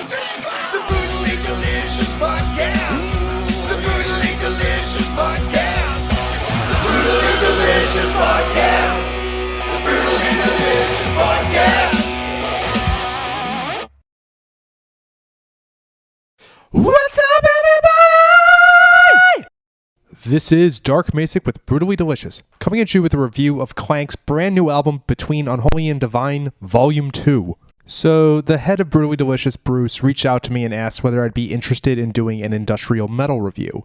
The Brutally Delicious Podcast. The Brutally Delicious Podcast. The Brutally Delicious Podcast. The Brutally Delicious Podcast. What's up, everybody? This is Dark Macek with Brutally Delicious, coming at you with a review of Klank's brand new album, Between Unholy and Divine, Volume 2. So, the head of Brutally Delicious, Bruce, reached out to me and asked whether I'd be interested in doing an industrial metal review.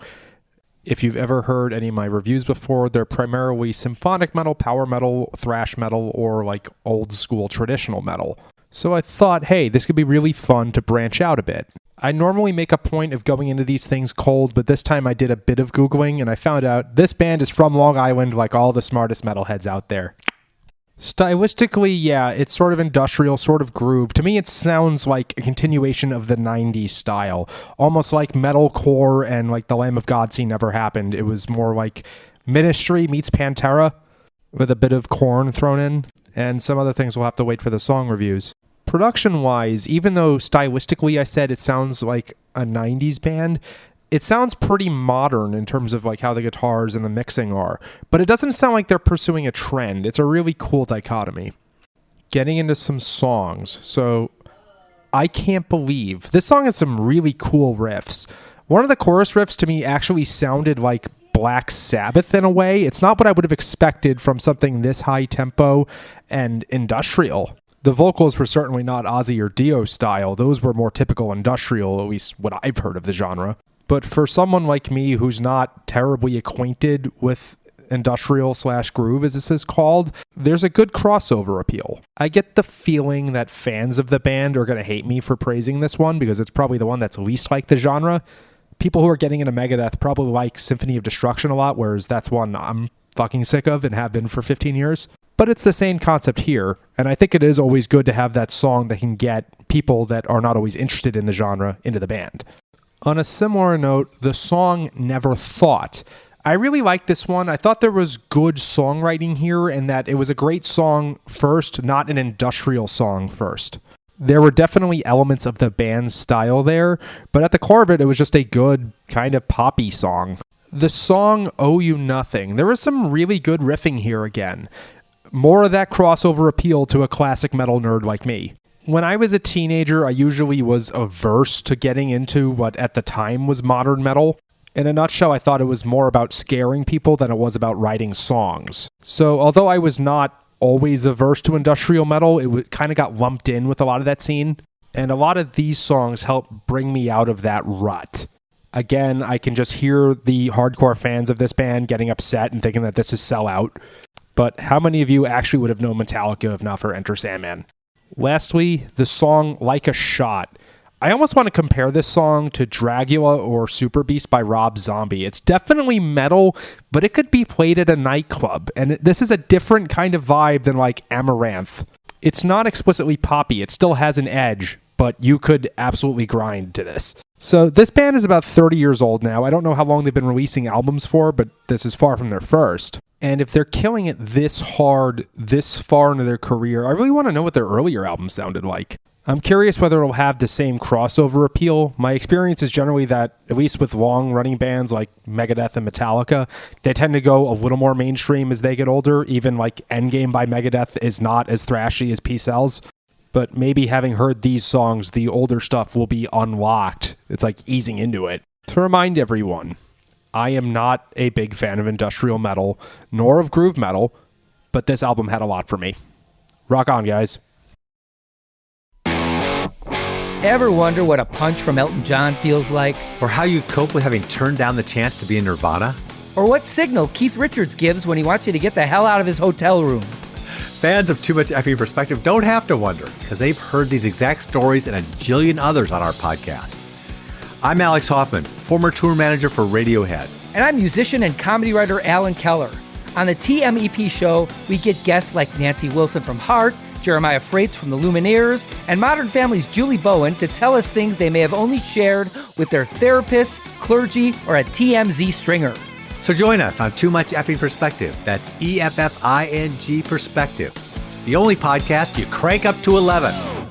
If you've ever heard any of my reviews before, they're primarily symphonic metal, power metal, thrash metal, or like old school traditional metal. So I thought, hey, this could be really fun to branch out a bit. I normally make a point of going into these things cold, but this time I did a bit of Googling and I found out this band is from Long Island, like all the smartest metalheads out there. Stylistically, yeah, it's sort of industrial, sort of groove. To me, it sounds like a continuation of the 90s style. Almost like metalcore and like the Lamb of God scene never happened. It was more like Ministry meets Pantera with a bit of Korn thrown in. And some other things we'll have to wait for the song reviews. Production-wise, even though stylistically I said it sounds like a 90s band, it sounds pretty modern in terms of like how the guitars and the mixing are, but it doesn't sound like they're pursuing a trend. It's a really cool dichotomy. Getting into some songs. So, I Can't Believe. This song has some really cool riffs. One of the chorus riffs to me actually sounded like Black Sabbath in a way. It's not what I would have expected from something this high tempo and industrial. The vocals were certainly not Ozzy or Dio style. Those were more typical industrial, at least what I've heard of the genre. But for someone like me who's not terribly acquainted with industrial/groove, as this is called, there's a good crossover appeal. I get the feeling that fans of the band are going to hate me for praising this one because it's probably the one that's least like the genre. People who are getting into Megadeth probably like Symphony of Destruction a lot, whereas that's one I'm fucking sick of and have been for 15 years. But it's the same concept here, and I think it is always good to have that song that can get people that are not always interested in the genre into the band. On a similar note, the song Never Thought. I really liked this one. I thought there was good songwriting here and that it was a great song first, not an industrial song first. There were definitely elements of the band's style there, but at the core of it, it was just a good, kind of poppy song. The song Owe You Nothing. There was some really good riffing here again. More of that crossover appeal to a classic metal nerd like me. When I was a teenager, I usually was averse to getting into what at the time was modern metal. In a nutshell, I thought it was more about scaring people than it was about writing songs. So although I was not always averse to industrial metal, it kind of got lumped in with a lot of that scene. And a lot of these songs helped bring me out of that rut. Again, I can just hear the hardcore fans of this band getting upset and thinking that this is sellout. But how many of you actually would have known Metallica if not for Enter Sandman? Lastly, the song Like a Shot. I almost want to compare this song to Dragula or Super Beast by Rob Zombie. It's definitely metal, but it could be played at a nightclub. And this is a different kind of vibe than like Amaranth. It's not explicitly poppy. It still has an edge, but you could absolutely grind to this. So this band is about 30 years old now. I don't know how long they've been releasing albums for, but this is far from their first. And if they're killing it this hard, this far into their career, I really want to know what their earlier albums sounded like. I'm curious whether it'll have the same crossover appeal. My experience is generally that, at least with long-running bands like Megadeth and Metallica, they tend to go a little more mainstream as they get older. Even like Endgame by Megadeth is not as thrashy as Peace Sells. But maybe having heard these songs, the older stuff will be unlocked. It's like easing into it. To remind everyone, I am not a big fan of industrial metal, nor of groove metal, but this album had a lot for me. Rock on, guys. Ever wonder what a punch from Elton John feels like? Or how you'd cope with having turned down the chance to be in Nirvana? Or what signal Keith Richards gives when he wants you to get the hell out of his hotel room? Fans of Too Much Effing Perspective don't have to wonder, because they've heard these exact stories and a jillion others on our podcast. I'm Alex Hoffman, former tour manager for Radiohead. And I'm musician and comedy writer Alan Keller. On the TMEP show, we get guests like Nancy Wilson from Heart, Jeremiah Frates from the Lumineers, and Modern Family's Julie Bowen to tell us things they may have only shared with their therapist, clergy, or a TMZ stringer. So join us on Too Much Effing Perspective. That's EFFING Perspective. The only podcast you crank up to 11.